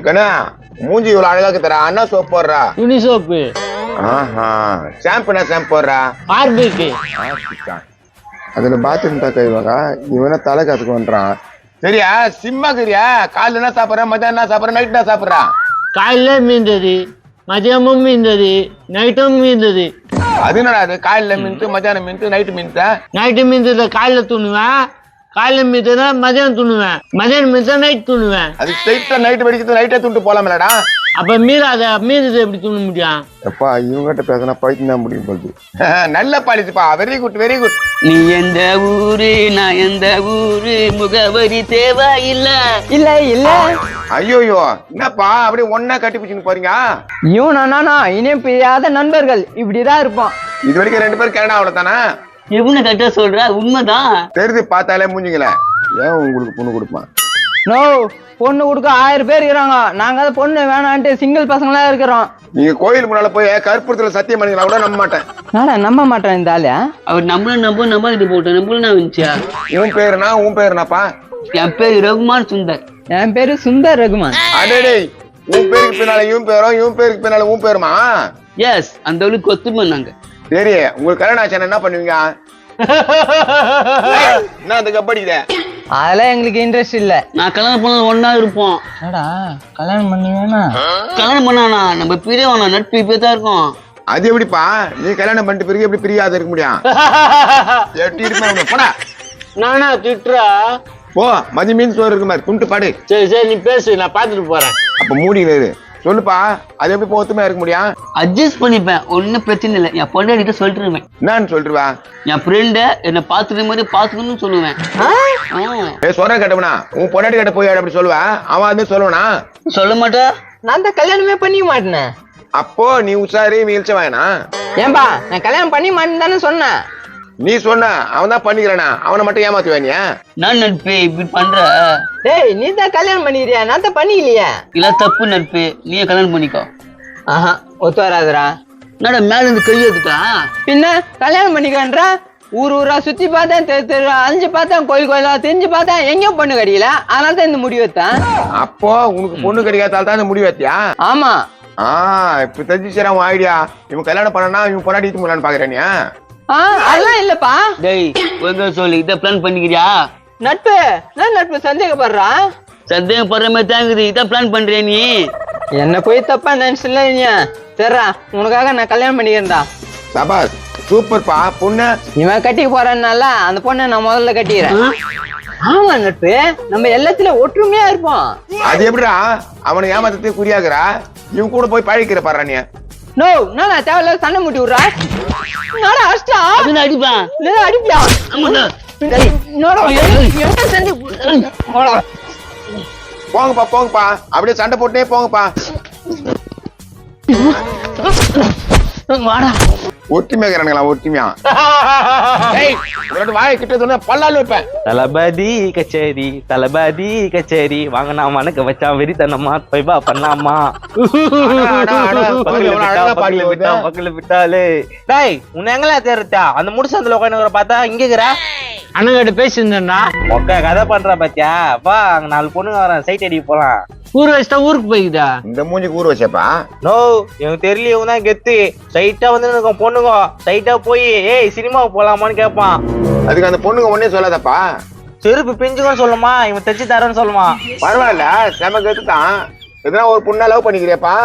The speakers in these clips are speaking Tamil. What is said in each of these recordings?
கண்ணா மூஞ்சி இவ்வளவு அழகாக்கு தரா அண்ணா சோப் போடுறா யூனிசோப்பு ஷாம்புனா ஷாம்பு போடுறா ஆர்பிக்கு அதுல பாத்ரூம் தக்கா இவன தலை காத்துக்கு வந்துறான் சரியா சிம்மாக்குறியா காலைல என்ன சாப்பிட்ற மத்தியானம் என்ன சாப்பிட்ற நைட் என்ன சாப்பிட்றா காலைல மீந்தது மதியமும் மீந்தது நைட்டும் மீந்தது அது என்னடா அது காலைல மீன்ட்டு மத்தியானம் மீன்ட்டு நைட்டு மீன்ட்ட நைட்டு மீந்தத காலைல துணுவேன் காலைல மீந்ததா மதியானம் துணுவேன் மதியானம் மீந்தா நைட் துணுவேன் அது ஸ்ட்ரைட்டா நைட்டு வெடிக்கிறது நைட்டே துண்டு போலாமலடா அப்ப மீந்தது எப்படி துண முடியும் எப்பா இவங்கிட்ட பேசினா பைத்தியம் தான் முடியும் போகுது நல்ல பாலிச்சுப்பா வெரி குட் வெரி குட் நீ எந்த ஊரு நான் எந்த ஊரு முகவரி தேவை இல்ல இல்ல இல்ல ஐயோயோ என்னப்பா அப்படியே ஒன்னா கட்டி பிடிச்சுன்னு போறீங்க இவனா இனியும் பிரியாத நண்பர்கள் இப்படிதான் இருப்போம் இது வரைக்கும் 2 பேரும் கனடா அவ்வளவுதானா எவனை கட்ட சொல்ற உண்மைதான் தெரிஞ்சு பார்த்தாலே மூஞ்சிங்களே ஏன் உங்களுக்கு பொண்ணு கொடுப்பான் நோ பொண்ணு கொடுக்க 1000 பேர் இருக்கிறாங்க நாங்க அதை பொண்ணு வேணான்ட்டு சிங்கிள் பசங்களா இருக்கிறோம் நீங்க கோயில் முன்னால போய் கற்பூரத்துல சத்தியம் பண்ணிக்கலாம் கூட நம்ப மாட்டேன் நானா நம்ப மாட்டேன் இந்த ஆளு அவர் நம்பிட்டு போட்டோம் நம்மளும் நான் வந்துச்சியா உன் பேருனாப்பா என் பேரு ரகுமான் சுந்தர் என் பேரு சுந்தர் ரகுமான் அடே உன் பேருக்கு பின்னால இவன் பேரும் இவன் பேருக்கு பின்னால உன் பேருமா எஸ் அந்த அவளுக்கு கொத்து பண்ணாங்க சரி உங்களுக்கு கல்யாணம் ஆச்சுன்னா என்ன பண்ணுவீங்க என்ன அந்த கப்படிக்குத அதெல்லாம் எங்களுக்கு இன்ட்ரெஸ்ட் இல்ல நான் கல்யாணம் பண்ண ஒன்னா இருப்போம் என்னடா கல்யாணம் பண்ணுவேனா கல்யாணம் பண்ணானா நம்ம பிரியவானா நட்பு இப்பதான் இருக்கும் அது எப்படிப்பா நீ கல்யாணம் பண்ணிட்டு பிறகு எப்படி பிரியாத இருக்க முடியும் எட்டி இருப்பேன் போடா நானா திட்டுறா போ மதி மீன் சோறு இருக்கு மாதிரி கும்பிட்டு பாடு சரி நீ பேசு நான் பாத்துட்டு போறேன் அப்ப மூடிக்கிறது சொல்லுப்பா அது எப்படி ஒத்துமையா இருக்க முடியும் அட்ஜஸ்ட் பண்ணிப்பேன் ஒன்னும் பிரச்சனை இல்லை என் பொண்டாடிட்ட சொல்லிட்டுருவேன் என்னன்னு சொல்லிருவா என் ஃப்ரெண்ட என்ன பாத்துக்கிற மாதிரி பாத்துக்கணும்னு சொல்லுவேன் சொன்ன கேட்டவனா உன் பொண்டாட்டி கிட்ட போய் அப்படி சொல்லுவேன் அவன் வந்து சொல்லுவனா சொல்ல மாட்டா நான் தான் கல்யாணமே பண்ணிக்க மாட்டேனே அப்போ நீ உஷாரி வீழ்ச்ச வேணா ஏன்பா நான் கல்யாணம் பண்ணி மாட்டேன்னு தானே சொன்னேன் நீ சொன்ன அவன் தான் பண்ணிக்கிறானா அவனை மட்டும் ஏமாத்துவா நீ நான் நட்பு இப்படி பண்ற டேய் நீ தான் கல்யாணம் பண்ணிக்கிறியா நான் தான் பண்ணிக்கலையா இல்ல தப்பு நட்பு நீயே கல்யாணம் பண்ணிக்கோ ஆஹா ஒத்து வராதுடா என்னடா மேல இருந்து கை எடுத்துட்டா பின்ன கல்யாணம் பண்ணிக்கன்றா ஊரா சுத்தி பார்த்தேன் தெரு அழிஞ்சு பார்த்தேன் கோயிலா தெரிஞ்சு பார்த்தேன் எங்கேயும் பொண்ணு கிடைக்கல அதனால தான் இந்த முடிவு எடுத்தேன் அப்போ உனக்கு பொண்ணு கிடைக்காதால தான் இந்த முடிவு எடுத்தியா ஆமா இப்ப தெரிஞ்சுச்சா உன் ஐடியா இவன் கல்யாணம் பண்ணனா இவன் பொண்டாட்டி முடியலான்னு பாக்குறேனியா அதெல்லாம் இல்லப்பா டேய் ஒழுங்கா சொல்லு இதை பிளான் பண்ணிக்கிறியா நட்பு நான் நட்பு சந்தேகப்படுறா சந்தேகப்படுற மாதிரி தாங்குது இதான் பிளான் பண்றியா நீ என்ன போய் தப்பா நினைச்சுல நீ சரிடா உனக்காக நான் கல்யாணம் பண்ணிக்கிறேன்டா சபாஸ் சூப்பர்ப்பா பொண்ணு இவன் கட்டிக்க போறதுனால அந்த பொண்ணை நான் முதல்ல கட்டிக்கிறேன் ஆமா நட்பு நம்ம எல்லாத்துலயும் ஒற்றுமையா இருப்போம் அது எப்படிடா அவனை ஏமாத்தத்தை குறியாக்குறா இவன் கூட போய் பழகிக்கிற பாரு நீ நோ நான் தேவையில்ல சண்டை மூட்டி விடுறா நாடா அஷ்டா அப்படின்னு அடிப்பான் அடிப்பியா போங்கப்பா அப்படியே சண்டை போட்டுனே போங்கப்பா ஒற்றுமையா ஒற்றுமையா வாய கிட்ட பல்லால் வைப்பேன் தளபதி கச்சேரி வாங்கினா மனக்க வச்சா வெறித்தனமா பைபா பண்ணாமா பக்கத்துல விட்டாலே டேய் உன்னை எங்களா தேர்ட்டா அந்த முடிச்சதுல உட்காந்து பார்த்தா இங்க அண்ணங்கிட்ட பேசியிருந்தேன்னா மொக்க கதை பண்ற பாத்தியா வா அங்க 4 பொண்ணுங்க வரேன் சைட் அடி போலாம் ஊர் வச்சுட்டா ஊருக்கு போய்க்குதா இந்த மூஞ்சிக்கு ஊர் வச்சப்பா நோ இவங்க தெரியல இவங்க தான் கெத்து சைட்டா வந்து பொண்ணுங்க சைட்டா போய் ஏய் சினிமாவுக்கு போலாமான்னு கேட்பான் அதுக்கு அந்த பொண்ணுங்க ஒன்னே சொல்லாதப்பா செருப்பு பிஞ்சுக்கன்னு சொல்லுமா இவன் தைச்சு தரேன்னு சொல்லுமா பரவாயில்ல செம கெத்து தான் எதனா ஒரு பொண்ணா லவ் பண்ணிக்கிறியப்பா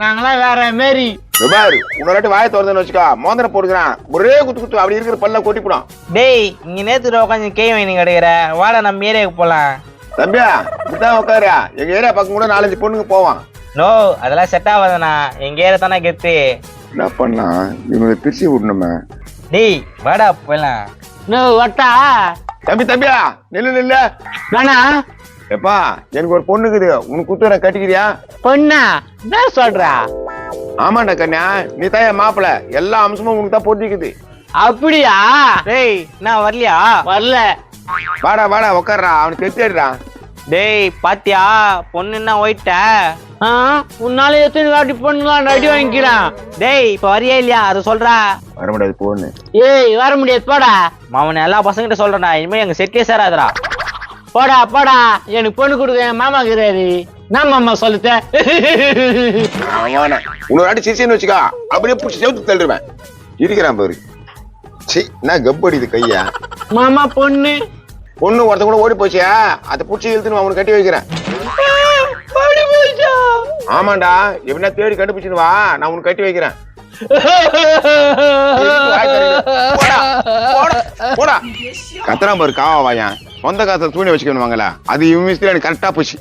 நாங்களாம் வேற மாரி பாரு உன்னோட வாய திறந்துன்னு வச்சுக்கோ மோதிரம் போடுக்கிறான் ஒரே குத்து அப்படி இருக்கிற பல்ல கொட்டிப்படும் டேய் இங்க நேத்து உட்காந்து கே வாங்கி கிடைக்கிற வாடா நம்ம ஏரியாவுக்கு போலாம் தம்பியா இப்பதான் உட்காரு எங்க ஏரியா பக்கம் கூட 4-5 பொண்ணுங்க போவான் நோ அதெல்லாம் செட் ஆகாதுண்ணா எங்க ஏரியா தானே கெத்து என்ன பண்ணலாம் இவங்களை பிரிச்சு விடணுமே டேய் வாடா போயலாம் வட்டா தம்பியா நெல்லு வேணா எப்பா எனக்கு ஒரு பொண்ணுக்குது உனக்கு குத்துற கட்டிக்கிறியா பொண்ணா என்ன சொல்றா ஆமாண்டா கண்ணா நீ தான் என் மாப்பிள்ள எல்லா அம்சமும் உனக்கு தான் பொருத்திக்குது அப்படியா டேய் நான் வரலையா வரல வாடா உட்கார்றா அவனுக்கு தெத்திடுறா டேய் பாத்தியா பொண்ணு என்ன ஒயிட்ட உன்னால எத்தனை வாட்டி பொண்ணுலாம் அடி வாங்கிக்கிறான் டேய் இப்ப வரியா இல்லையா அதை சொல்றா வர முடியாது பொண்ணு ஏய் வர முடியாது போடா மாமன் எல்லா பசங்கிட்ட சொல்றேன்டா இனிமே எங்க செட்டே சேராதுடா போடா போடா எனக்கு பொண்ணு கொடுக்க என் மாமா இருக்கிறாரு நான் மாமா சொல்லுத்த இன்னொரு வாட்டி சிரிச்சுன்னு வச்சுக்கா அப்படியே பிடிச்சி செவுத்து தள்ளுருவேன் இருக்கிறான் பாரு. சி என்ன கப்படி இது கையா. மாமா பொண்ணு ஒருத்த கூட ஓடி போச்சியா அதை பிடிச்சி இழுத்துன்னு அவனுக்கு கட்டி வைக்கிறேன். ஆமாண்டா எப்படின்னா தேடி கண்டுபிடிச்சுன்னு வா நான் உனக்கு கட்டி வைக்கிறேன். கத்துறான் பாரு காவா வாயன் சொந்த காசை தூணி வச்சுக்கணும் வாங்கல அது இவன் மிஸ்திரி எனக்கு கரெக்டா போச்சு.